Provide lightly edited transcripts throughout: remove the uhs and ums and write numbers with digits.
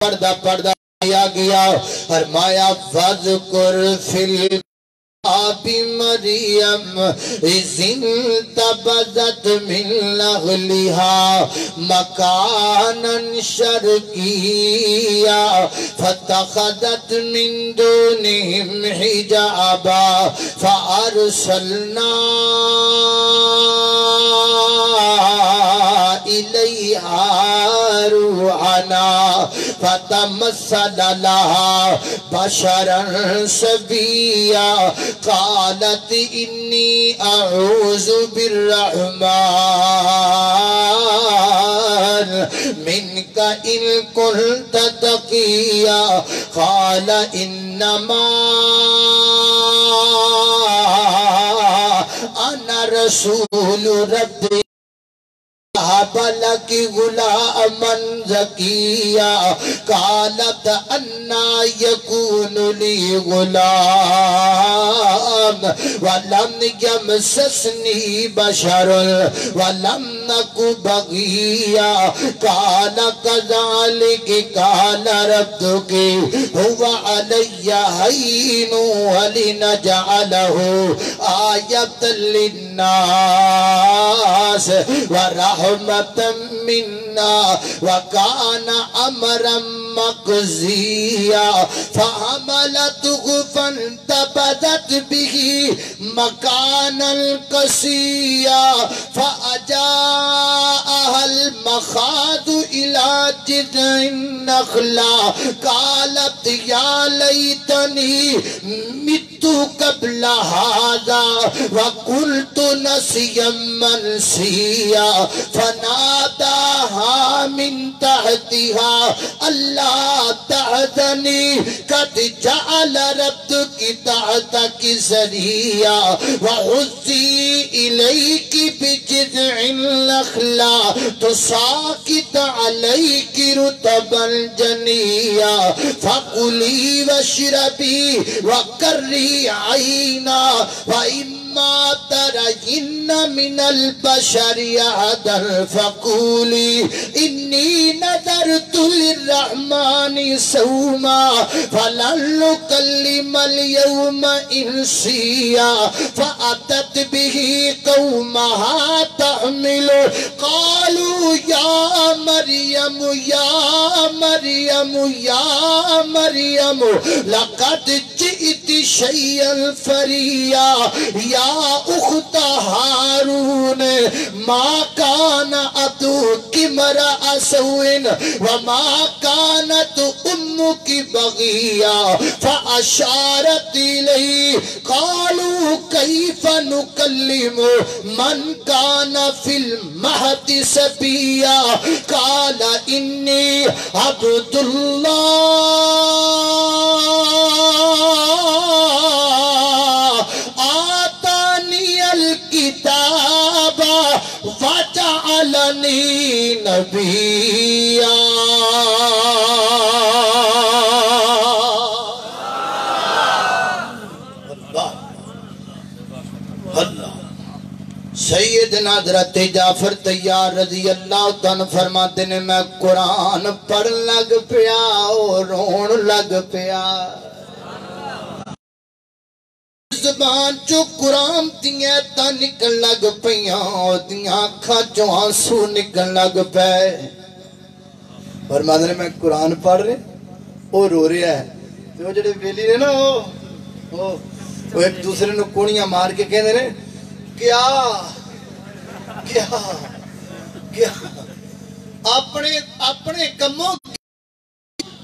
پردہ پردہ کیا گیا فرمایا وَذْكُرْ فِي الْكِتَابِ مَرْيَمَ إِذِ انتَبَذَتْ مِنْ أَهْلِهَا مَكَانًا شَرْقِيًّا فَاتَّخَذَتْ مِنْ دُونِهِمْ حِجَابًا فَأَرْسَلْنَا إِلَيْهَا روحنا فتمثل لها بشرا سويا قالت إني أعوذ بالرحمن منك إن كنت تقيا قال إنما أنا رسول ربي بلک غلاما زکیا قالت انا یکون لی غلام ولم یمسسنی بشر ولم نک بغیا قال کذالک قال ربک هو علی هین ولنجعله آیۃ للناس ورحمة منا وكان أمرا مقضيا فحملته فانتبذت به مكانا قصيا فأجاءها المخاض إلى جذع النخلة قالت يا ليتني مت قبل هذا وقلت نسيا منسيا فناداها من تحتها ألا تحزني قد جعل ربك تحتك سريا وهزي إليك بجذع النخلة تساقط عليك رطبا جنيا فكلي واشربي وقري عينا وإما ترين من البشر أحدا فقولي إني نذرت للرحمن صوما فلن نكلم اليوم إنسيا فأتت به قومها تحمل قالوا يا مريم يا مريم يا مريم لقد جئت شيئا فريا يا أخت هارون ما كان أبوك امرأ سوء وما كانت أمك بغيا فأشارت إليه قالوا كيف نكلم من كان في المهد صبيا قال إني عبد الله آتاني الكتاب وجعلني نبيا سیدنا حضرت جعفر تیار رضی اللہ عنہ فرماتے نے میں قرآن پڑھ لگ پیا اور رون لگ پیا زبان چو قرآن دیاں تا نکل لگ پیاں دیاں آنکھاں چو آنسو نکل لگ پے فرماتے نے میں قرآن پڑھ رہے وہ رو رہا ہے تو وہ جڑے ویلی رہے نا وہ ایک دوسرے نے کونیاں مار کے کہنے رہے کیا اپنے کموں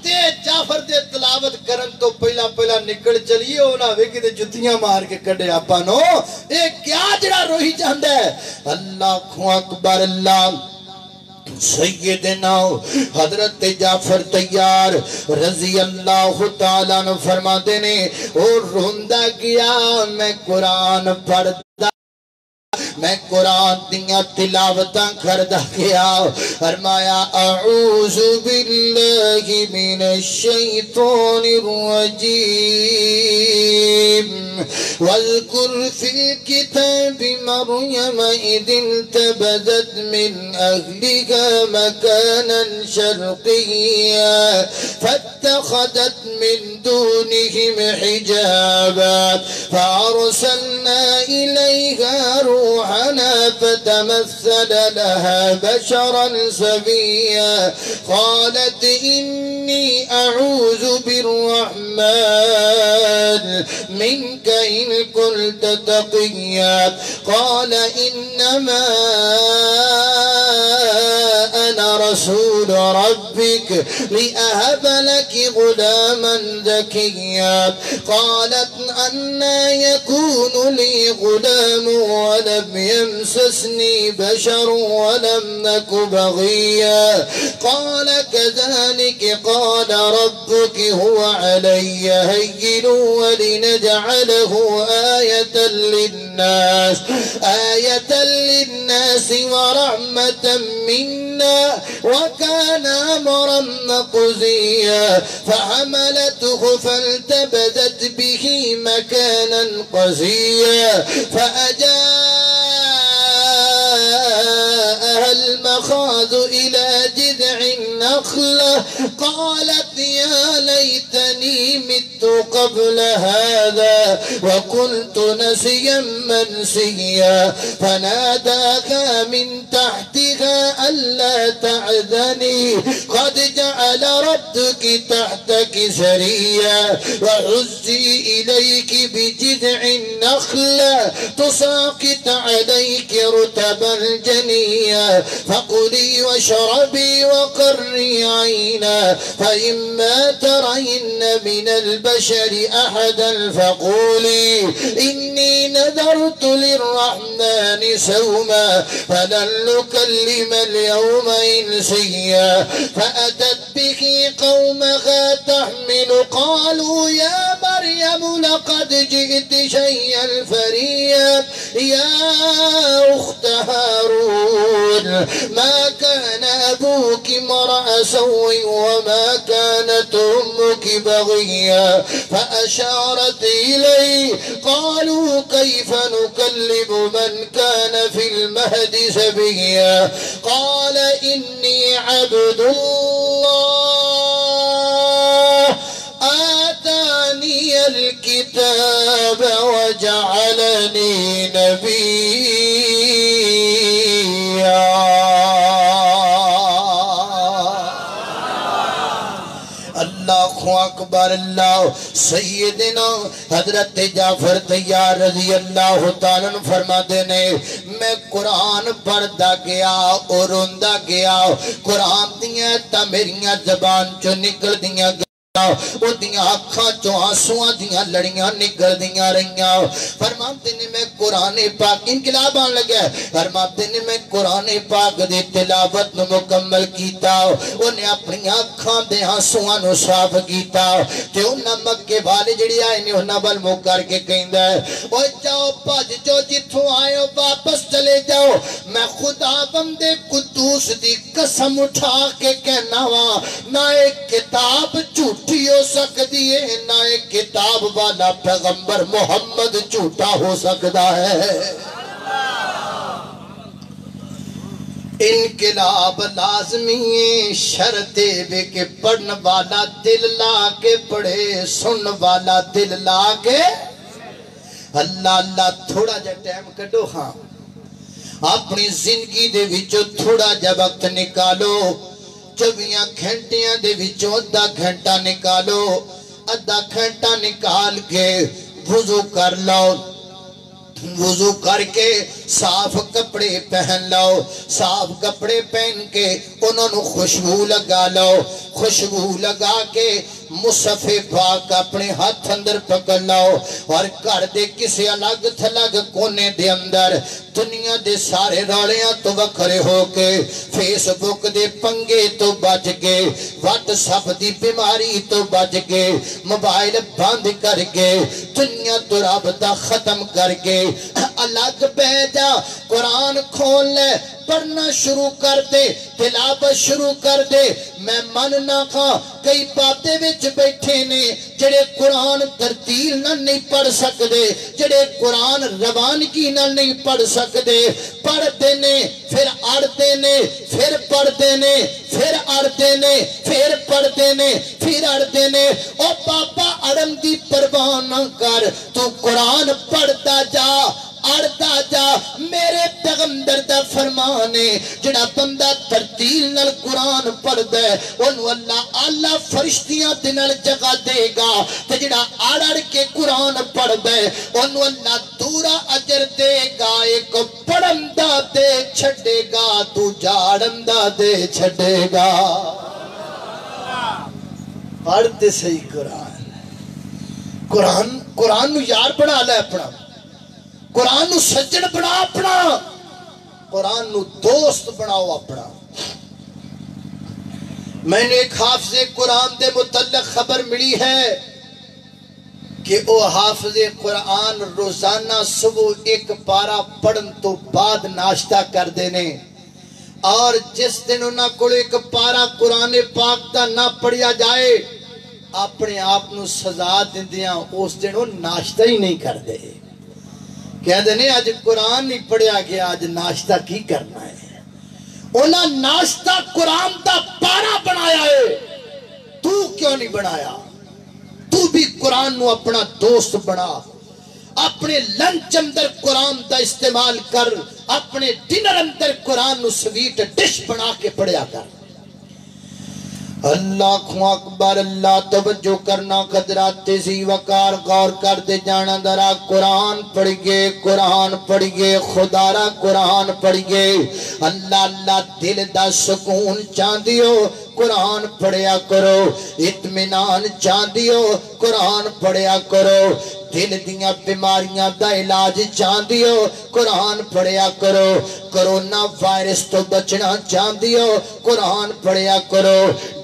تے جعفر دے تلاوت کرن تو پہلا نکل چلیے اونا ویکی دے جتیاں مار کے کڑے آپا نو اے کیا جڑا روحی جاندہ ہے اللہ کو اکبر اللہ سیدنا حضرت جعفر تیار رضی اللہ تعالیٰ نے فرما دینے اور روندہ گیا میں قرآن پڑھتا میں قرآن دیا تلاوتاں کردہ گیا فرمایا اعوذ باللہ من الشیطان الرجیم واذكر في الكتاب مريم إذ انتبذت من أهلها مكانا شرقيا فاتخذت من دونهم حجابا فأرسلنا إليها روحنا فتمثل لها بشرا سويا قالت إني أعوذ بالرحمن منك إن كنت تقيا قال إنما أنا رسول ربك لأهب لك غلاما زكيا قالت أنى يكون لي غلام ولم يمسسني بشر ولم نك بغيا قال كذلك قال ربك هو علي هين ولنجعله آية للناس ورحمة منا وكان أمرا مقضيا فحملته فالتبذت به مكانا قصيا فأجاءها المخاض إلى جذع النخلة قالت يا ليتني مت قبل هذا وكنت نسيا منسيا فناداها من تحتها ألا تحزني قد جعل ربك تحتك سريا وهزي إليك بجذع النخلة تساقط عليك رطبا جنيا فكلي واشربي وقري عينا فإما ترين من البشر أحدا فقولي إني نذرت للرحمن سوما فلن نكلم اليوم إنسيا فأتت به قومها تحمل قالوا يا مريم لقد جئت شيئا فريا يا أخت هارون ما كان أبوك امرأ سوء وما كانت أمك بغيا فأشارت إليه قالوا كيف نكلم من كان في المهد سبيا قال إني عبد الله آتاني الكتاب وجعلني نبيا اللہ اکبر اللہ سیدنا حضرت جعفر طیار رضی اللہ تعالیٰ فرما دینے میں قرآن پڑھدا گیا اور روندہ گیا قرآن دیاں تا میریاں زبان چو نکل دیاں گیا وہ دیاں آنکھاں چو آنسواں دیاں لڑیاں نکل دیاں رہیاں فرماتے نے میں قرآن پاک انقلاب آن لگا فرماتے نے میں قرآن پاک دے تلاوت نو مکمل کیتا انہیں اپنی آنکھاں دے آنسواں نو صاف کیتا تے انہاں مکے والے جڑی آئے نے انہاں بل مو کر کے کہندا ہے او جاؤ بھج جو جتھوں آئے ہو واپس چلے جاؤ میں خدا بندے قدوس دی قسم اٹھا کے کہنا وا نہ ایک کتاب جھوٹ ہو سکتی ہے نہ ایک کتاب والا پیغمبر محمد جھوٹا ہو سکتا ہے انقلاب لازمی شرط بے کہ پڑھن والا دل لا کے پڑھے سن والا دل لا کے اللہ اللہ تھوڑا جا ٹائم کٹو ہاں اپنی زندگی دے وچوں تھوڑا جا وقت نکالو 24 گھنٹیاں دے وچوں ادھا گھنٹہ نکالو ادھا گھنٹہ نکال کے وضو کر لو وضو کر کے صاف کپڑے پہن لو صاف کپڑے پہن کے انہوں نے خوشبو لگا لو خوشبو لگا کے مصحف پاک اپنے ہاتھ اندر پکڑ لو اور کر دے کسی الگ تھلگ کونے دے اندر دنیا دے سارے رولیاں تو وکھرے ہو کے فیس بک دے پنگے تو بچ کے واٹس ایپ دی بیماری تو بچ کے موبائل بند کر کے دنیا تو رابطہ ختم کر کے الگ بیجا قرآن کھول لے پڑھنا شروع کر دے تلاوت شروع کر دے میں مننا کھا کئی باتیں وچ بیٹھے نے جڑے قرآن ترتیل نہ نہیں پڑھ سکدے جڑے قرآن روانگی نہ نہیں پڑھ سکدے پڑھتے نے پھر اڑتے نے پھر پڑھتے نے پھر اڑتے نے پھر پڑھتے نے پھر اڑتے نے او پاپا اڑن دی پرواہ نہ کر تو قرآن پڑھتا جا اڑتا جا میرے پیغمبر دا فرمانے جڑا بندہ ترتیل نال قرآن پڑھ دے انہوں اللہ اللہ فرشتیاں دنال جگہ دے گا تے جڑا اڑ کے قرآن پڑھ دے انہوں اللہ دورا اجر دے گا ایک پڑھندہ دے چھڑے گا تو جاڑندہ دے چھڑے گا پڑھتے صحیح قرآن نو یار بنا لے اپنا قرآن نو سجن بنا اپنا قرآن نو دوست بناؤ اپنا میں نے ایک حافظ قرآن دے متعلق خبر ملی ہے کہ او حافظ قرآن روزانہ صبح ایک پارا پڑھن تو بعد ناشتہ کر دینے اور جس دن انہاں کو ایک پارا قرآن پاک دا نہ پڑھیا جائے اپنے آپ نو سزا دیندیاں اس دن وہ ناشتہ ہی نہیں کر دے کہتے ہیں آج قرآن نہیں پڑھیا گیا آج ناشتہ کی کرنا ہے انہاں ناشتہ قرآن دا پارا بنایا ہے تو کیوں نہیں بنایا تو بھی قرآن نو اپنا دوست بنا اپنے لنچ اندر قرآن دا استعمال کر اپنے ڈنر اندر قرآن نو سویٹ ڈش بنا کے پڑھیا کر اللہ اکبر اللہ توجہ کرنا قدرات تیزی وقار غور کر دے جانا درا قرآن پڑھ گے خدا را قرآن پڑھ گے اللہ اللہ دل دا سکون چاندیو قرآن پڑھیا کرو اطمینان چاندیو قرآن پڑھیا کرو دل دیاں بیماریاں دا علاج چاندیو قرآن پڑھیا کرو کرونا وائرس تو بچنا چاندیو قرآن پڑھیا کرو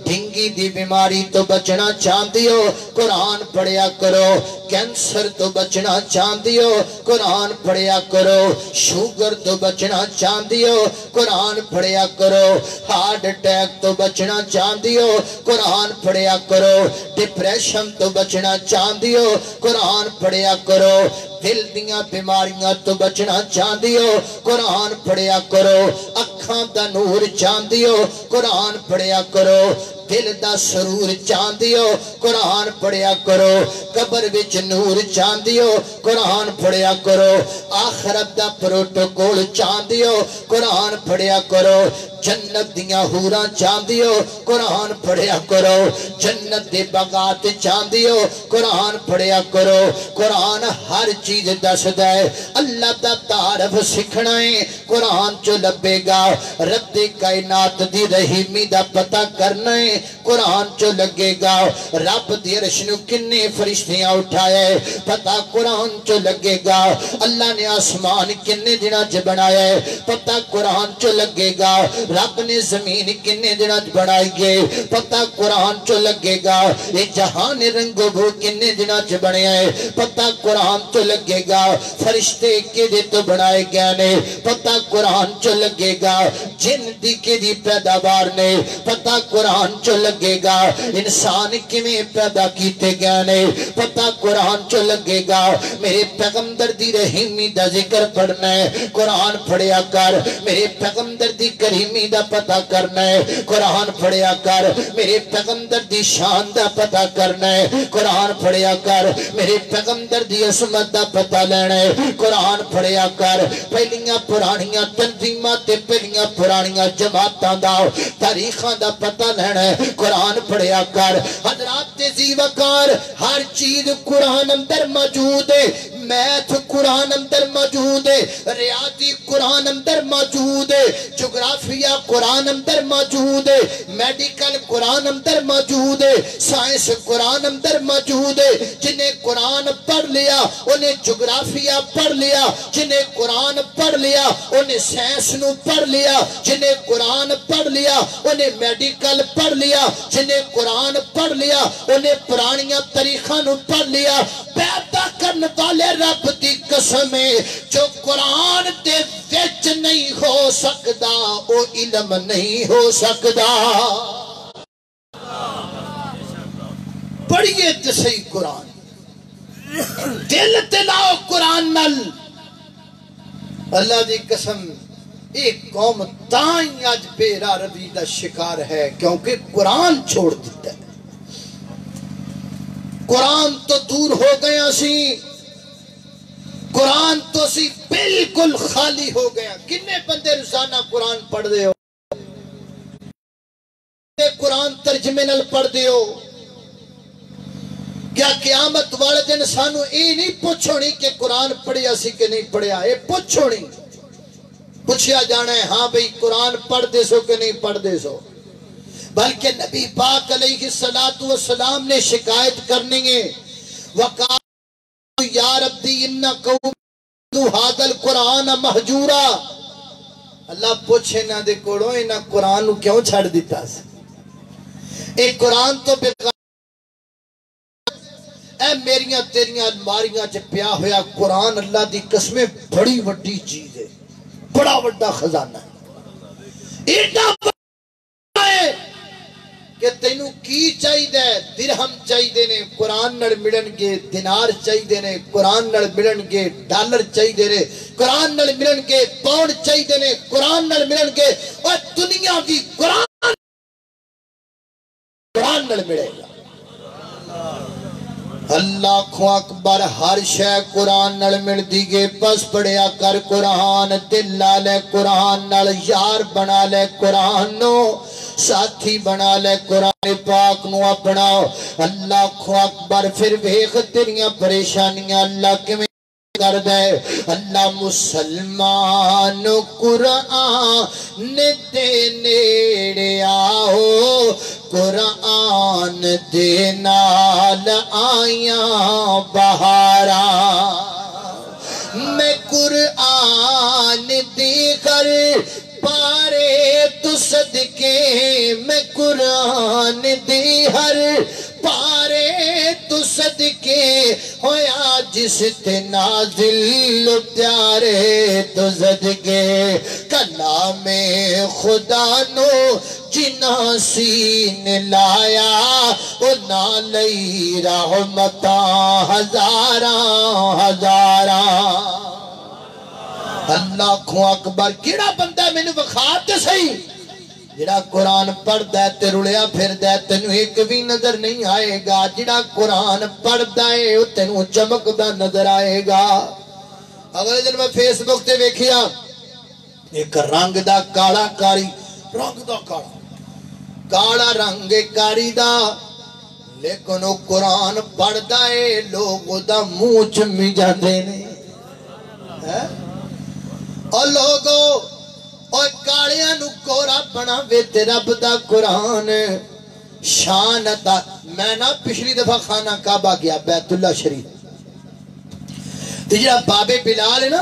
ڈھنگی دی بیماری تو بچنا چاندیو قرآن پڑھیا کرو کینسر تو بچنا چاندیو قرآن پڑھیا کرو شوگر تو بچنا چاندیو قرآن پڑھیا کرو ہارٹ اٹیک تو بچنا چاندیو قرآن پڑھیا کرو ڈپریشن تو بچنا چاندیو قرآن پڑھیا کرو دل دیاں بیماریاں تو بچنا چاندیو قرآن پڑھیا کرو اکھاں دا نور چاندیو قرآن پڑھیا کرو دل دا سرور چاندیو قرآن پڑھیا کرو قبر وچ نور چاندیو قرآن پڑھیا کرو آخرت دا پروٹوکول چاندیو قرآن پڑھیا کرو جنت دیاں حوراں چاندیو قرآن پڑھیا کرو جنت دے باغات چاندیو قرآن پڑھیا کرو قرآن ہر چیز دس دے اللہ دا تعارف سکھنا ہے قرآن چو لبے گا رب کائنات دی رحیمی دا پتہ کرنا ہے قرآن چو لگے گا رب دی عرش نو کنے فرشتیاں اٹھائے پتہ قرآن چو لگے گا اللہ نے آسمان کنے دنہ چ بنایا ہے پتہ قرآن چو لگے گا رب نے زمین کنے دنہ چ بنائی گے پتہ قرآن چو لگے گا یہ جہان رنگو بھو کنے دنہ چ بنایا ہے پتہ قرآن چو لگے گا فرشتے کے دے تو بنائے گیا نے پتہ قرآن چو لگے گا جن دی کے دی پیداوار نے پتہ قرآن چو لگے گا انسان کمیں پیدا کیتے گیا نے پتہ قرآن چو لگے گا میرے پیغمبر دی رحیمی دا ذکر پڑھنا ہے قرآن پڑھیا کر میرے پیغمبر دی کریمی دا پتہ کرنا ہے قرآن پڑھیا کر میرے پیغمبر دی شان دا پتہ کرنا ہے قرآن پڑھیا کر میرے پیغمبر دی عصمت دا پتہ لینا ہے قرآن پڑھیا کر پہلیاں پرانیاں تنظیمہ تے پہلیاں پرانیاں جماعتاں دا تاریخاں دا پتہ لینا ہے قرآن پڑھیا کر حضرات تیزی وقار ہر چیز قرآن اندر موجود ہے میتھ قرآن اندر موجود ہے ریاضی قرآن اندر موجود ہے جغرافیہ قرآن اندر موجود ہے میڈیکل قرآن اندر موجود ہے سائنس قرآن اندر موجود ہے جنہیں قرآن پڑھ لیا انہیں جغرافیہ پڑھ لیا جنہیں قرآن پڑھ لیا انہیں سائنس نو پڑھ لیا جنہیں قرآن پڑھ لیا انہیں میڈیکل پڑھ لیا جنہیں قرآن پڑھ لیا انہیں پرانیاں طریقہ نو پڑھ لیا پیدا کرنے والے رب دی قسم ہے جو قرآن دے وچ نہیں ہو سکدا او علم نہیں ہو سکدا پڑھیے تے صحیح قرآن دل تے لاؤ قرآن نل اللہ دی قسم ایک قوم تائیں آج بیرا روی دا شکار ہے کیونکہ قرآن چھوڑ دیتا ہے قرآن تو دور ہو گیا سی قرآن تو سی بالکل خالی ہو گیا کنے بندے روزانہ قرآن پڑھ دے ہو قرآن ترجمے نل پڑھ دے ہو کیا قیامت والے دن سانو اے نہیں پوچھونی کہ قرآن پڑھیا سی کہ نہیں پڑھیا اے پوچھونی پوچھیا جانا ہے ہاں بھئی قرآن پڑھ دے سو کہ نہیں پڑھ دے سو بلکہ نبی پاک علیہ السلام نے شکایت کرنی ہے وَقَالُوا يَا رَبِّ إِنَّ قَوْمِ هَذَا الْقُرْآنَ مَحْجُورًا اللہ پوچھے نہ دے کوڑوں انہا قرآن کیوں چھڑ دیتا سے ایک قرآن تو بے اے میریاں تیریاں الماریاں جب پیا ہویا قرآن اللہ دی قسمیں بڑی وڈی چیز ہے بڑا وڈا خزانہ ہے ایڈا بڑا ہے کہ تینوں کی چاہی دے درہم چاہی دینے قرآن نڑ ملن گے دینار چاہی دینے قرآن نڑ ملن گے ڈالر چاہی دینے قرآن نڑ ملن گے پاؤنڈ چاہی دینے قرآن نڑ ملن گے اور دنیا دی قرآن نڑ ملے گا اللہ کو اکبر ہر شے قرآن نل مل دیگے پس پڑھیا کر قرآن دل لالے قرآن نل یار بنا لے قرآن نو ساتھی بنا لے قرآن پاک نو اپناؤ اللہ کو اکبر پھر ویخ تیریاں پریشانیاں اللہ کے میں کر دے اللہ مسلمان قرآن دے نیڑے آؤ قرآن دے نال آیاں بہارا میں قرآن دی کر پارے تو صدقے میں قرآن دی ہر پارے تو صدقے ہویا جس تے نازل پیارے تو صدقے کلام خدا نو جنا سین لایا او نہ لئی رحمتاں ہزاراں ہزاراں اللہ کو اکبر کیڑا بندہ میں نے وقات صحیح جڑا قرآن پڑھ دے تے رڑیا پھر دے تینو ایک بھی نظر نہیں آئے گا جڑا قرآن پڑھ دے تینو چمک دا نظر آئے گا اگلے دن میں فیس بک تے ویکھیا ایک رنگ دا کالا کاری رنگ دا کالا رنگ کاری دا لیکن وہ قرآن پڑھ دے لوگ دا منہ چمی جاندے نے اور لوگوں اور کالیاں نو کورا بنا ویتے رب دا قرآن شان دا میں نا پچھلی دفعہ خانہ کعبہ گیا بیت اللہ شریف تجھا باب بلال ہے نا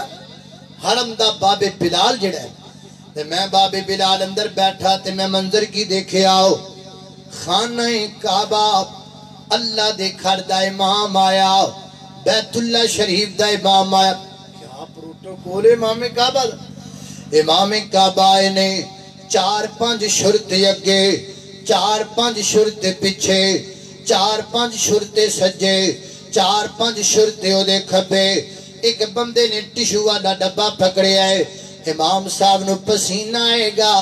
حرم دا باب بلال جڑا ہے میں باب بلال اندر بیٹھا تے میں منظر کی دیکھے آؤ خانہ کعبہ اللہ دے گھر دا امام آیا بیت اللہ شریف دا امام آیا کیا پروٹوکول امام کعبہ امام کعبہ نے 4-5 شرط اگے 4-5 شرط پیچھے 4-5 شرط سجے 4-5 شرط او دے کھبے ایک بندے نے ٹشو والا ڈبا پکڑے آئے امام صاحب نو پسینہ آئے گا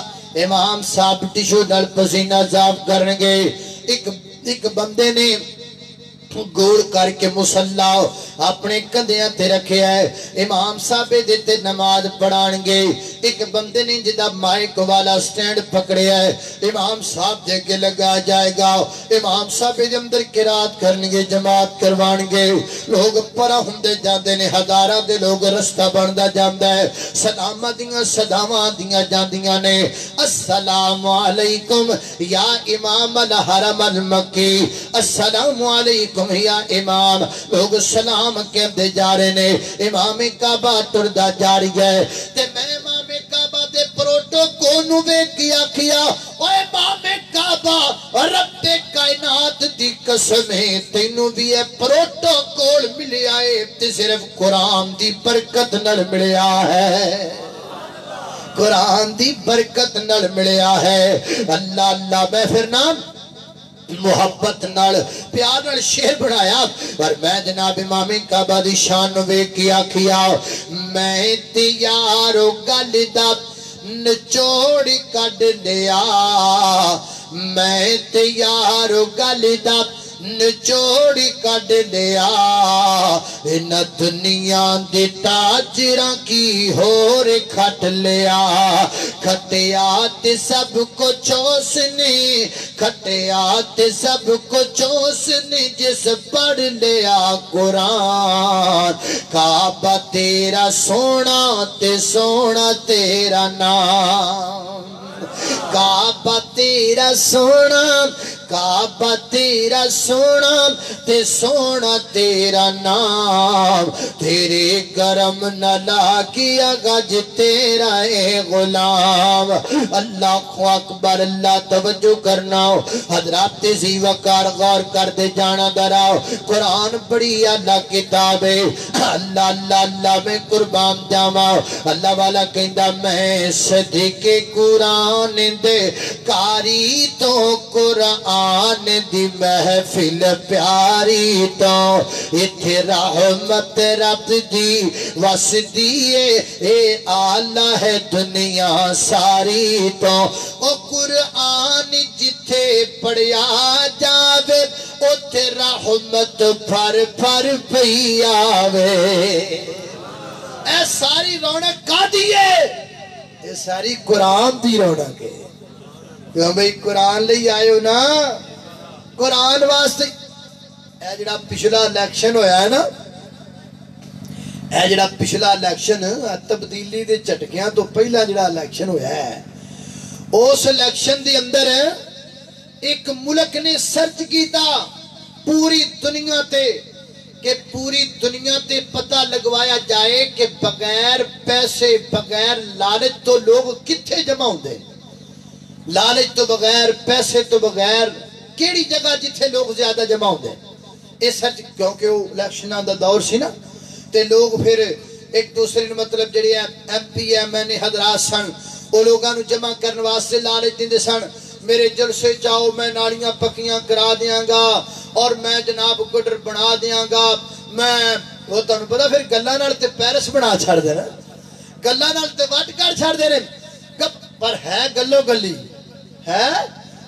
امام صاحب ٹشو ڈال پسینہ صاف کرنگے ایک بندے نے گوڑ کر کے مسلح اپنے کندیاں تے رکھے آئے امام صاحب دیتے نماز پڑھانگے ایک بندے نے جدہ مائک والا سٹینڈ پکڑے آئے امام صاحب دے کے لگا جائے گا امام صاحب دے اندر قرات کرنگے جماعت کروانگے لوگ پرہ ہندے جاندے نے ہزارہ دے لوگ رستہ بندہ جاندہ ہے سلامہ دیاں صدامہ دیاں جاندیاں نے السلام علیکم یا امام الحرم المکی السلام علیکم یا امام لوگ سلام کے دے جا رہے نے امام کعبہ تردہ جاری ہے تے میں امام کعبہ دے پروٹو کونو بے کیا کیا او امام کعبہ رب کائنات دی قسم ہے تینوں بھی اے پروٹوکول ملیا ہے تے صرف قرآن دی برکت نال ملیا ہے قرآن دی برکت نال ملیا ہے اللہ اللہ میں پھر نام محبت نال پیار نال شعر بنایا اور میں جناب امام کعبہ دی شان وے کیا میں تیارو گل دا نچوڑ کڈ لیا میں تیارو گل دا نچوڑ کڈ لیا ان دنیا دی تاجراں کی ہور کھٹ لیا کھٹیا تے سب کو چوسنے کھٹیا تے سب کو چوسنے جس پڑھ لیا قرآن کعبہ تیرا سونا تے سونا تیرا نام کعبہ تیرا سونا کعبہ تیرا سونا تے سونا تیرا نام تیرے کرم نہ لاکیا گج تیرا اے غلام اللہ اکبر اللہ توجہ کرنا حضرات تیزی وقار غور کر دے جانا دراؤ قرآن بڑی اللہ کتاب ہے اللہ اللہ اللہ میں قربان جاماؤ اللہ والا کہندہ میں صدقے قرآن دے کاری تو قرآن دی محفل پیاری تو اتھے رحمت رب دی وسدیے اے آلہ ہے دنیا ساری تو او قرآن جتھے پڑھیا جاوے اتھے رحمت پھر پھر پئی آوے اے ساری رونق کا دیئے یہ ساری قرآن دی رونق ہے کیوں بھئی قرآن لئی آئے ہو نا قرآن واسطے اے جڑا پچھلا الیکشن ہویا ہے نا اے جڑا پچھلا الیکشن تبدیلی دے چٹکیاں تو پہلا جڑا الیکشن ہویا ہے اس الیکشن دے اندر ایک ملک نے سرچ کیتا پوری دنیا تے کہ پوری دنیا تے پتہ لگوایا جائے کہ بغیر پیسے بغیر لالچ تو لوگ کتھے جمع ہوندے لالچ تو بغیر پیسے تو بغیر کیڑی جگہ جتھے لوگ زیادہ جمع ہوندے اس سچ کیونکہ وہ الیکشناں دا دور سی نا تے لوگ پھر ایک دوسرے نے مطلب جڑی ایم پی ایم این حضرات سن وہ لوگاں نو جمع کرنے واسطے لالچ دیندے سن میرے جلسے چاہو میں نالیاں پکیاں کرا دیاں گا اور میں جناب گڈر بنا دیاں گا میں وہ تانوں پتہ پھر گلاں نال تے پیرس بنا چھڑ دے نا گلاں نال تے وٹ کر چھڑ دے نے پر ہے گلو گلی ہے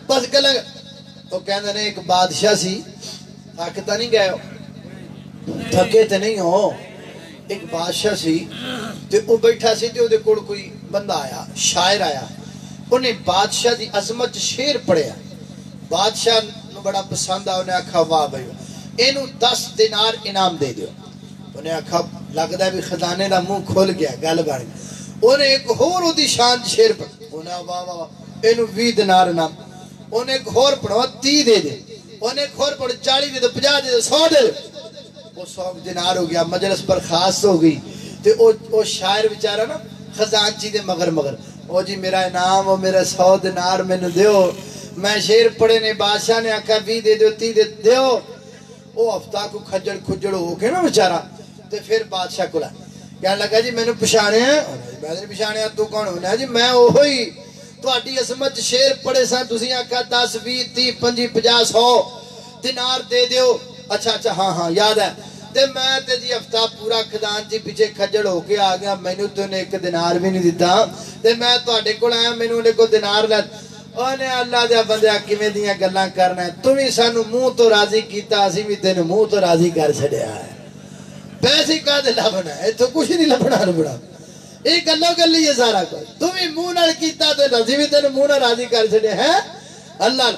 بس گلاں وہ کہندے نے ایک بادشاہ سی تھکتا نہیں گئے تھکے تے نہیں ہو ایک بادشاہ سی تے وہ بیٹھا سی تے او دے کول کوئی بندہ آیا شاعر آیا انہیں بادشاہ دی عظمت شیر پڑھیا بادشاہ نو بڑا پسند آ انہیں آکھا واہ بھائی اینو 10 دینار انعام دے دیو انہیں آکھا لگدا ہے بھی خزانے دا منہ کھل گیا گل بن انہیں ایک ہور دی شان شیر پڑھ انہیں واہ واہ اینو 20 دینار انعام انہیں ایک ہور پڑھو 30 دے دے انہیں ایک ہور پڑھو 40 دے دے 50 دے دے 100 دے دے وہ 100 دینار ہو گیا مجلس پر خاص ہو گئی تے او شاعر بیچارہ نا خزانچی دے مگر او جی میرا انعام او میرا 100 دینار میں نو دیو میں شیر پڑھے نے بادشاہ نے آکھا 20 دے دیو 30 دے دیو او ہفتہ کو کھجڑ کھجڑ ہو کے نا بیچارہ تے پھر بادشاہ کو کہنے لگا جی میں نے پچھانے ہیں میں نے پچھانے تو کون ہونا جی میں اوہی تہاڈی عظمت شیر پڑھے سان تسی آکھا 10 20 30 50 50 100 دینار دے دیو اچھا اچھا ہاں ہاں یاد ہے تے میں تے جی ہفتہ پورا خزان جی پیچھے کھجڑ ہو کے آ گیا مینوں تو نے ایک دینار بھی نہیں دیتا تے میں تہاڈے کول آیا مینوں نے کو دینار لے اونے اللہ دے بندیا کیویں دیاں گلاں کرنا ہے تمیں سانو منہ تو راضی کیتا اسی بھی تینوں منہ تو راضی کر چھڈیا ہے پیسے کا دے لبنا ہے تو کچھ نہیں لبنا بڑا یہ گلو گلی ہے سارا کچھ تمہیں منہ نال کیتا تے اسی بھی تینوں منہ نال راضی کر چھڈیا ہے اللہ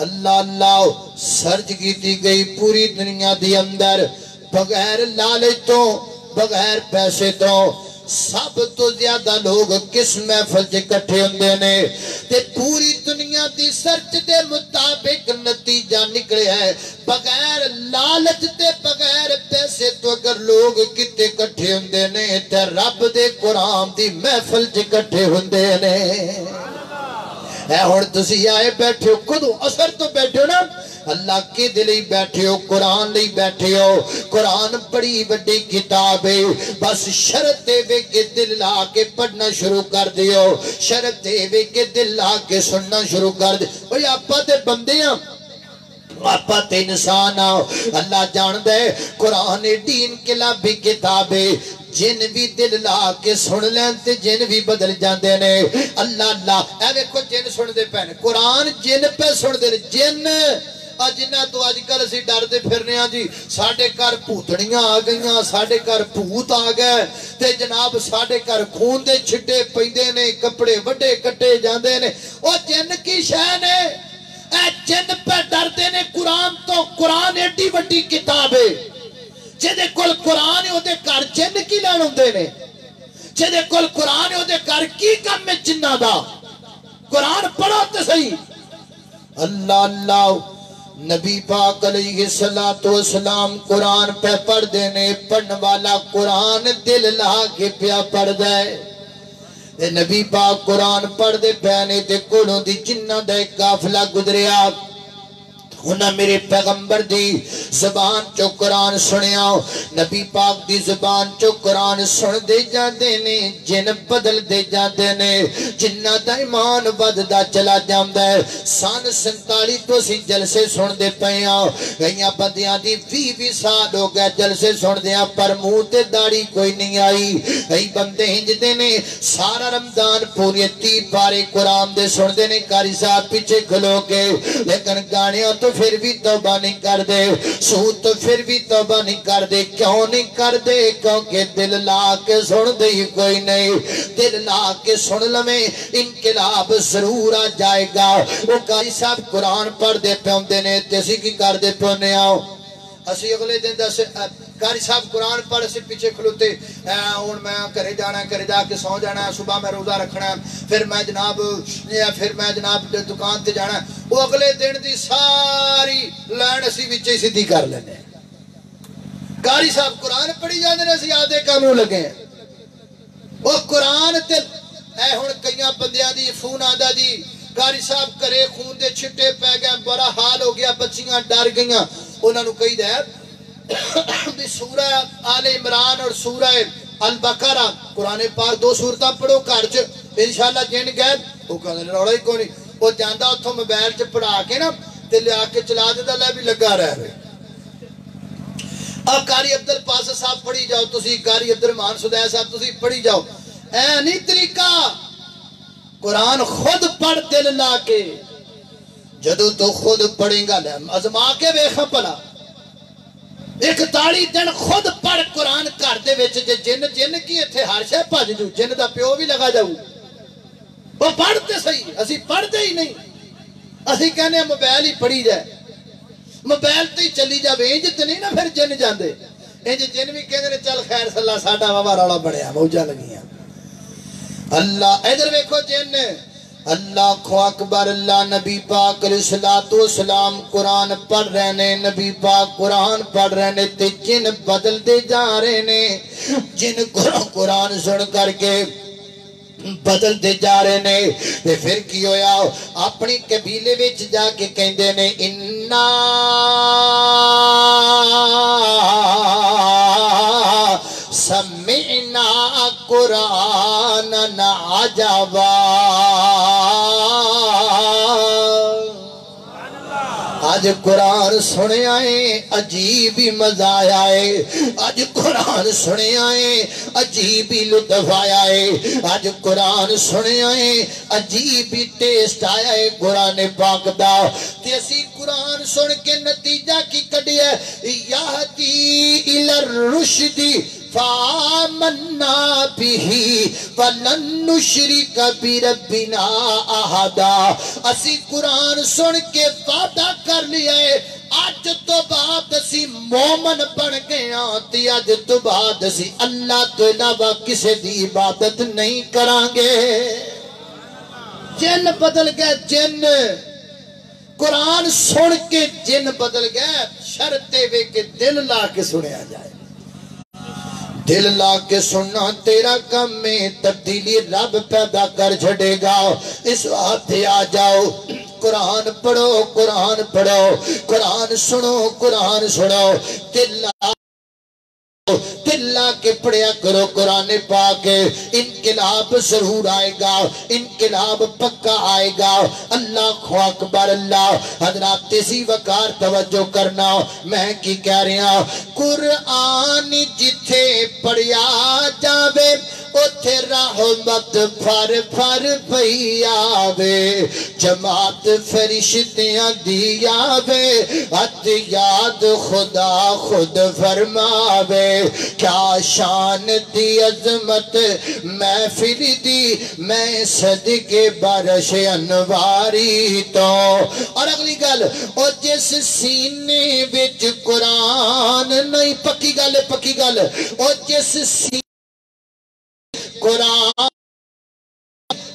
اللہ اللہ سرچ کیتی گئی پوری دنیا دی اندر بغیر لالچ تو بغیر پیسے تو سب تو زیادہ لوگ کس محفل سے اکٹھے ہوندے نے تے پوری دنیا دی سرچ دے مطابق نتیجہ نکلے ہے بغیر لالچ تے بغیر پیسے تو اگر لوگ کتے اکٹھے ہوندے نے تے رب دے قرآن دی محفل سے اکٹھے ہوندے نے اے ہن تسی آئے بیٹھے ہو کدوں اثر تو بیٹھے ہو نا اللہ کے دلی بیٹھے ہو قرآن لئی بیٹھے ہو قرآن بڑی بڑی کتاب ہے بس شرط دے وے کے دل لا کے پڑھنا شروع کر دیو شرط دے وے کے دل لا کے سننا شروع کر دے اوہ آپا تے بندے ہیں آپا تے انسان آؤ اللہ جان دے قرآن دین انقلابی کتاب ہے جن بھی دل لا کے سن لین تے جن بھی بدل جاندے نے اللہ اللہ اے ویکھو جن سن دے پہنے قرآن جن پہ سن دے جن جنہ تو آج کل اسی ڈر دے پھرنے ہیں جی ساڑھے کار پوتڑیاں آ گئیاں ساڑھے کار پوت آ گئے تے جناب ساڑھے کار خون دے چھٹے پیندے نے کپڑے وڈے کٹے جاندے نے او جن کی شہ نے اے جن پہ ڈر دے نے قرآن تو قرآن ایڈی وڈی کتاب ہے جدے کل قرآن ہے دے کار جن کی لین ہوندے نے جدے کل قرآن ہے دے کار کی کم میں جنہ دا قرآن پڑھو تے صحیح اللہ اللہ نبی پاک علیہ السلام قرآن پہ پڑھ دینے پڑھن والا قرآن دل لا کے پیا پڑھ دے نبی پاک قرآن پڑھ دے پہنے تے کولوں دی جنہ دے قافلہ گزریا انہاں میرے پیغمبر دی زبان چو قرآن سنیا نبی پاک دی زبان چو قرآن سن دے جاندے نے جن بدل دے جاندے نے جنہ دا ایمان وددا چلا جاندے سان 47 تو سی جلسے سن دے پیاں گئیاں بندیاں دی 20 سال ہو گیا جلسے سن دیاں پر منہ تے داڑھی کوئی نہیں آئی گئی بندے ہنج دے نے سارا رمضان پوری 30 پارے قرآن دے سن دے نے کاری صاحب پیچھے کھلو کے لیکن گانیاں تو پھر بھی توبہ نہیں کر دے سود تو پھر بھی توبہ نہیں کر دے کیوں نہیں کر دے کیونکہ دل لا کے سن دے کوئی نہیں دل لا کے سن لمیں انقلاب ضرور آ جائے گا وہ قاری صاحب قرآن پڑھ دے پیوندے نے تیسی کی کر دے پیونے آؤ اسی اگلے دن دس قاری صاحب قرآن پڑھ اسی پیچھے کھلوتے ہوں میں کرے جانا ہے کرے جا کے سو جانا ہے صبح میں روزہ رکھنا ہے پھر میں جناب دکان تے جانا ہے وہ اگلے دن دی ساری لین اسی وچے سیدھی کر لینے قاری صاحب قرآن پڑھی جاندے نے اسی آدھے کاموں لگے ہیں وہ قرآن تے اے ہن کئیاں بندیاں دی فون آندا جی قاری صاحب کرے خون دے چھٹے پہ گئے بڑا حال ہو گیا بچیاں ڈر گئیاں انہوں نے کہی دے بھی سورہ آل عمران اور سورہ البقرہ قرآن پاک 2 سورتاں پڑھو کارچ انشاءاللہ جن گئے وہ کہنے روڑا ہی کونی وہ جاندہ اتھو موبائل چ پڑھا کے نا تے لے آکے چلا دے دا بھی لگا رہے اب قاری عبدالپاسہ صاحب پڑھی جاؤ تسی قاری عبدالرحمان سدائے صاحب تسی پڑھی جاؤ اے نہیں طریقہ قرآن خود پڑھ دل لا کے جدو تو خود پڑھیں گا ازما کے ویکھاں پلا 41 دن خود پڑھ قرآن کر دے وچ جن کی ایتھے ہر شے بھج جو جن دا پیو بھی لگا جاؤ وہ پڑھتے صحیح اسی پڑھتے ہی نہیں اسی کہنے موبائل ہی پڑھی جائے موبائل تے ہی چلی جاوے انج تے نہیں نا پھر جن جاندے انج جن بھی کہندے نے چل خیر صلی اللہ ساڈا بابا رولا بڑھیا موجاں لگیاں اللہ ادھر ویکھو جن اللہ کو اکبر اللہ نبی پاک علیہ السلام قرآن پڑھ رہے نے نبی پاک قرآن پڑھ رہے نے تے جن بدل دے جا رہے نے جن قرآن سن کر کے بدل دے جا رہے نے تے پھر کی ہویا اپنی قبیلے وچ جا کے کہندے نے انا سمعنا قرآن عجبا آج قرآن سنے آئے عجیب ہی مزہ آیا ہے آج قرآن سنے آئے عجیب ہی لطف آیا ہے آج قرآن سنے آئے عجیب ہی ٹیسٹ آیا ہے قرآن پاک دا تیسی قرآن سن کے نتیجہ کی کڑی ہے یہدی الی الرشد فآمنا بھی فلن نشرک بربنا احدا اسی قرآن سن کے وعدہ کر لیا ہے آج تو بعد اسی مومن بن گیا تی آج تو بعد اسی اللہ تو علاوہ کسی دی عبادت نہیں کرانگے جن بدل گئے جن قرآن سن کے جن بدل گئے شرطے وے کے دل لا کے سنے آ جائے دل لا کے سننا تیرا کم میں تبدیلی رب پیدا کر چھڑے گا اس وقت آ جاؤ قرآن پڑھو قرآن پڑھو قرآن سنو دل کے پڑھیا کرو قرآن پاک انقلاب ضرور آئے گا انقلاب پکا آئے گا اللہ اکبر اللہ حضرات تیزی وقار توجہ کرنا میں کی کہہ رہا قرآن جتھے پڑھیا جاوے اتھے رحمت پھر پھر پئی آوے جماعت فرشتیاں دی آوے حد یاد خدا خود فرماوے کیا شان دی عظمت محفل دی میں صدقے برش انواری تو اور اگلی گل اور جس سینے وچ قرآن نہیں پکی گل اور جس سینے قرآن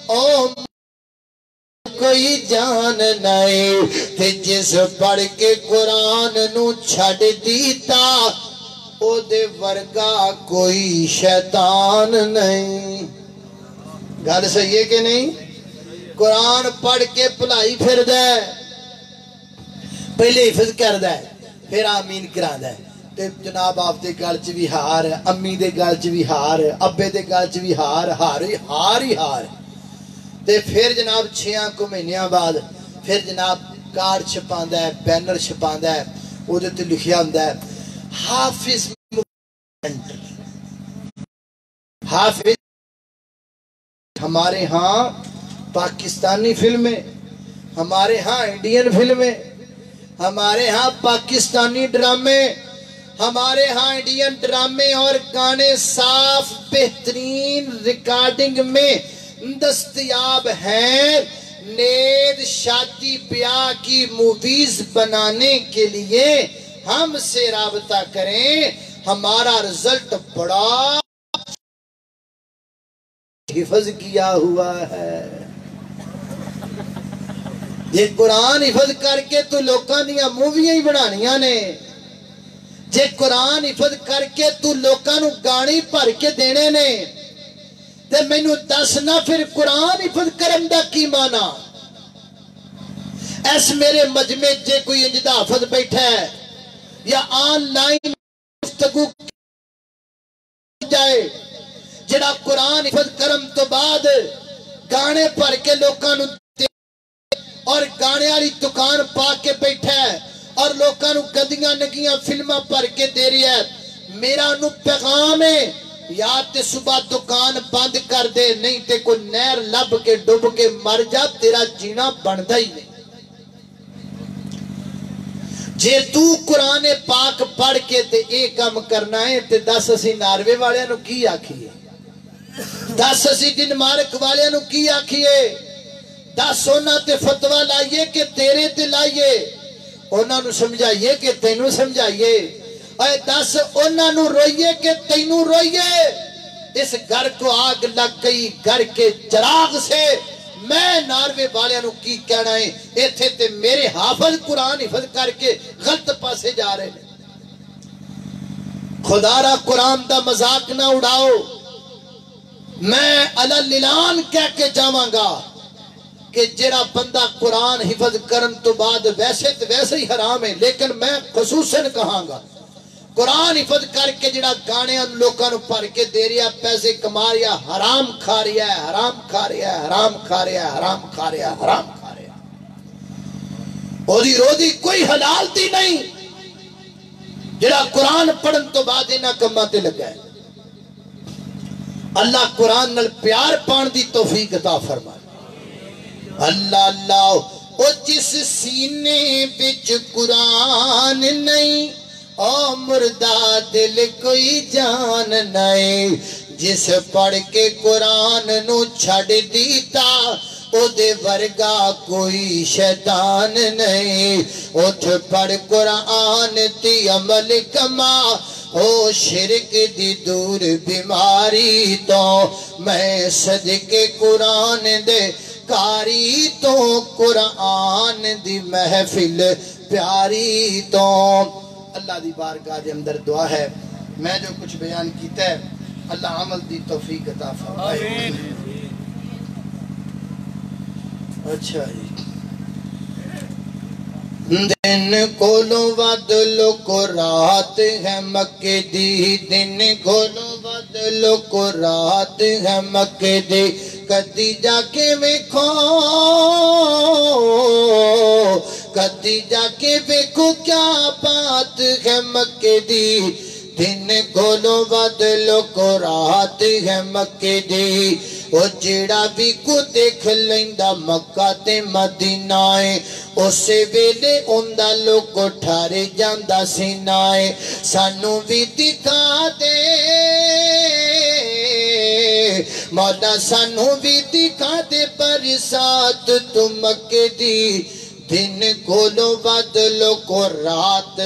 او کوئی جان نہیں تے جس پڑھ کے قرآن نو چھڑ دیتا او دے ورگا کوئی شیطان نہیں گل صحیح ہے کہ نہیں قرآن پڑھ کے پلائی پھر دے پہلے حفظ کر دے پھر آمین کرا دے تے جناب آپ دے گل چ بھی ہار امی دے گل چ بھی ہار ابے دے گل چ بھی ہار تے پھر جناب 6 کو مہینیاں بعد پھر جناب کارڈ چھپاندا ہے بینر چھپاندا ہے او دے تے لکھیا ہوندا ہے حافظ ہمارے ہاں پاکستانی فلمیں ہمارے ہاں انڈین فلمیں ہمارے ہاں پاکستانی ڈرامے ہمارے ہاں انڈین ڈرامے اور گانے صاف بہترین ریکارڈنگ میں دستیاب ہیں نیز شادی بیاہ کی موویز بنانے کے لیے ہم سے رابطہ کریں ہمارا رزلٹ بڑا حفظ کیا ہوا ہے یہ قرآن حفظ کر کے تو لوکاں دیاں موویاں ہی بنانیاں نے جے قرآن حفظ کر کے تو لوکاں نو گانے بھر کے دینے نے تے مینوں دسنا پھر قرآن حفظ کرن دا کی مانا ایس میرے مجمع جے کوئی انجدہ حفظ بیٹھا ہے یا آن لائن گفتگو جائے جڑا قرآن حفظ کرم تو بعد گانے پڑھ کے لوکاں نو دے اور گانے والی دکان پا کے بیٹھا ہے اور لوکاں نو گندیاں نگیاں فلماں پڑھ کے دے رہی ہے میرا نو پیغام ہے یا تے صبح دکان بند کر دے نہیں تے کوئی نہر لب کے ڈب کے مر جا تیرا جینا بندا ہی نہیں جے تو قرآن پاک پڑھ کے تے ایک کام کرنا ہے تے 10 اسی ناروے والے نو کی آکھیے 10 اسی ڈنمارک والے نو کی آکھیے 10 اونا تے فتوہ لائیے کہ تیرے تے لائیے اونا نو سمجھائیے کہ تینو سمجھائیے اے 10 اونا نو روئیے کہ تینو روئیے اس گھر کو آگ لگ گئی گھر کے چراغ سے میں ناروے والے نو کی کہنا ہے ایتھے تے میرے حافظ قرآن حفظ کر کے غلط پاسے جا رہے ہیں خدا را قرآن دا مذاق نہ اڑاؤ میں علاللان کہہ کے جاواں گا کہ جڑا بندہ قرآن حفظ کرن تو بعد ویسے ہی حرام ہے لیکن میں خصوصاً کہاں گا قرآن حفظ کر کے جڑا گانے لوکاں نو پڑھ کے دے رہا پیسے کما رہا حرام کھا رہا ہے حرام کھا رہا ہے حرام کھا رہا ہے حرام کھا رہا ہے حرام کھا رہا ہے اودی رودی کوئی حلال دی نہیں جڑا قرآن پڑھن تو بعد انہاں کماں تے لگا ہے اللہ قرآن نال پیار پان دی توفیق عطا فرمائے اللہ اللہ او جس سینے وچ قرآن نہیں او مردہ دل کوئی جان نہیں جس پڑھ کے قرآن نو چھڑ دیتا او دے ورگا کوئی شیطان نہیں اٹھ پڑھ قرآن تی عمل کما او شرک دی دور بیماری تو میں صدقے قرآن دے کاری تو قرآن دی محفل پیاری تو اللہ دی بارگاہ دے اندر دعا ہے میں جو کچھ بیان کیتا ہے اللہ عمل دی توفیق عطا فرمائے. اچھا جی. دن کولوں ود لوک رات ہے مکے دی، دن کولوں ود لوک رات ہے مکے دی، کدی جا کے ویکھو کدی جا کے ویکھو کیا بات ہے مکے دی، دن کولوں ود لوک رات ہے مکے دی. او جیڑا بھی کو دیکھ لیندا مکہ تے مدینہ ہے، اسے ویلے اوندا لوک ٹھارے جاندا سینہ ہے. سانو بھی دکھا دے مولا، سانو بھی دکھا دے برسات تو مکے دی، دن کولوں ود لوک رات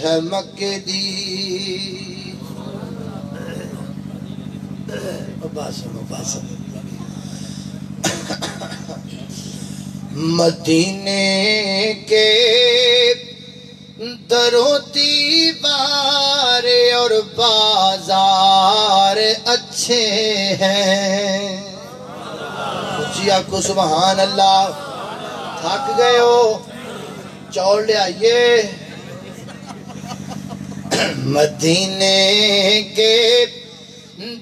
ہے مکے دی. مدینے کے درو دیوار اور بازار اچھے ہیں. جی آپ کو سبحان اللہ. تھک گئے ہو چول لے آئیے. مدینے کے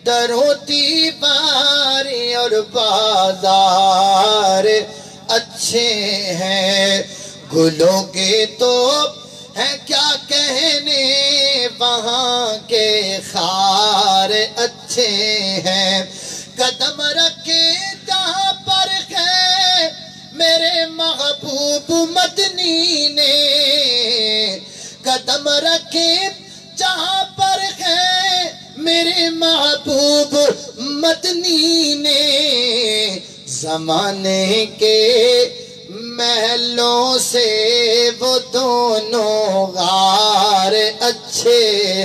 درو دیوار اور بازار اچھے ہیں، گلوں کے تو ہے کیا کہنے وہاں کے خار اچھے ہیں. قدم رکھے جہاں پر ہے میرے محبوب مدنی نے، قدم رکھے جہاں پر ہے میرے محبوب مدنی نے. زمانے کے محلوں سے وہ دونوں غار اچھے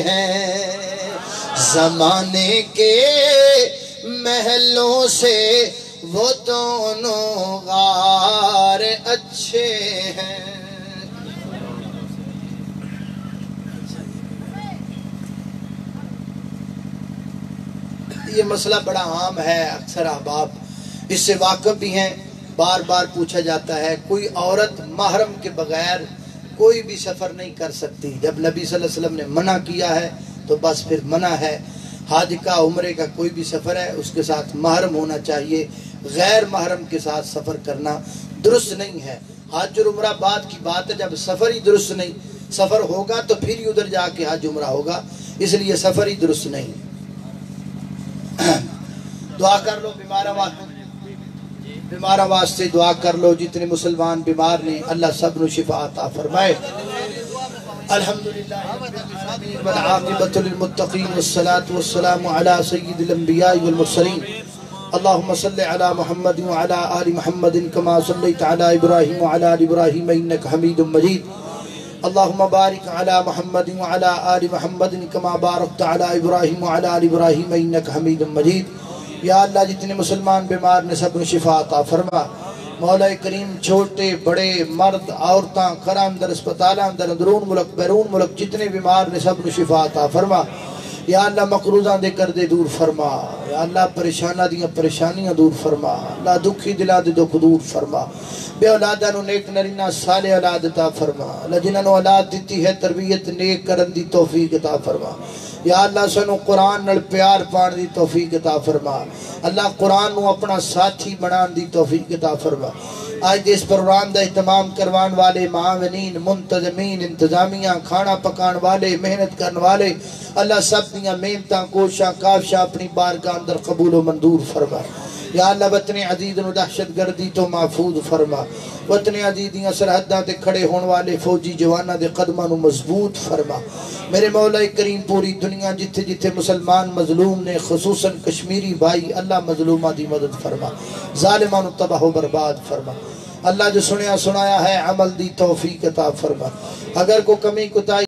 ہیں، زمانے کے محلوں سے وہ دونوں غار اچھے ہیں. یہ مسئلہ بڑا عام ہے، اکثر احباب اس سے واقف بھی ہیں. بار بار پوچھا جاتا ہے کوئی عورت محرم کے بغیر کوئی بھی سفر نہیں کر سکتی. جب نبی صلی اللہ علیہ وسلم نے منع کیا ہے تو بس پھر منع ہے. حج کا عمرے کا کوئی بھی سفر ہے اس کے ساتھ محرم ہونا چاہیے. غیر محرم کے ساتھ سفر کرنا درست نہیں ہے. حج اور عمرہ بعد کی بات ہے، جب سفر ہی درست نہیں، سفر ہوگا تو پھر ہی ادھر جا کے حج عمرہ ہوگا، اس لیے سفر ہی درست نہیں. دعا کر لو بیمارہ واسطے دعا کر لو. جتنے مسلمان بیمار نے اللہ سب نو شفا عطا فرمائے. الحمدللہ والعاقبۃ للمتقین والصلاة والسلام علی سید الانبیاء والمرسلین. اللہم صلی علی محمد وعلی آل محمد کما صلیت علی ابراہیم وعلی آل ابراہیم انک حمید مجید. اللہم بارک علی محمد وعلی آل محمد کما بارکت علی ابراہیم وعلی آل ابراہیم انک حمید مجید. یا اللہ جتنے مسلمان بیمار نے سب نے شفا عطا فرما. مولا کریم چھوٹے بڑے مرد عورتاں گھر اندر اسپتالاں اندر اندرون ملک بیرون ملک جتنے بیمار نے سب نے شفا عطا فرما. یا اللہ مقروضاں دے کردے دور فرما. یا اللہ پریشانہ دیاں پریشانیاں دور فرما. اللہ دکھی دلا دے دکھ دور فرما. بے اولادہ نو نیک نرینہ صالح اولاد عطا فرما. اللہ جنہاں نو اولاد دیتی ہے تربیت نیک کرن دی توفیق عطا فرما. یا اللہ سنو قرآن نال پیار پان دی توفیق عطا فرما. اللہ قرآن نو اپنا ساتھی بنان دی توفیق عطا فرما. آج اس پروگرام دا اہتمام کروان والے معاونین منتظمین انتظامیہ کھانا پکان والے محنت کرن والے اللہ سب دیاں محنتاں کوشاں کافشاں اپنی بارگاہ اندر قبول و منظور فرما. یا اللہ وطن عزیز نو دہشت گردی تو محفوظ فرما. وطن عزیز دیاں سرحداں تے کھڑے ہون والے فوجی جواناں دے قدماں نو مضبوط فرما. میرے مولا کریم پوری دنیا جتھے جتھے مسلمان مظلوم نے خصوصاً کشمیری بھائی اللہ مظلومہ دی مدد فرما. ظالمان تباہ و برباد فرما. اللہ جو سنیا سنایا ہے عمل دی توفیق عطا فرما. اگر کو کمی کوتاہی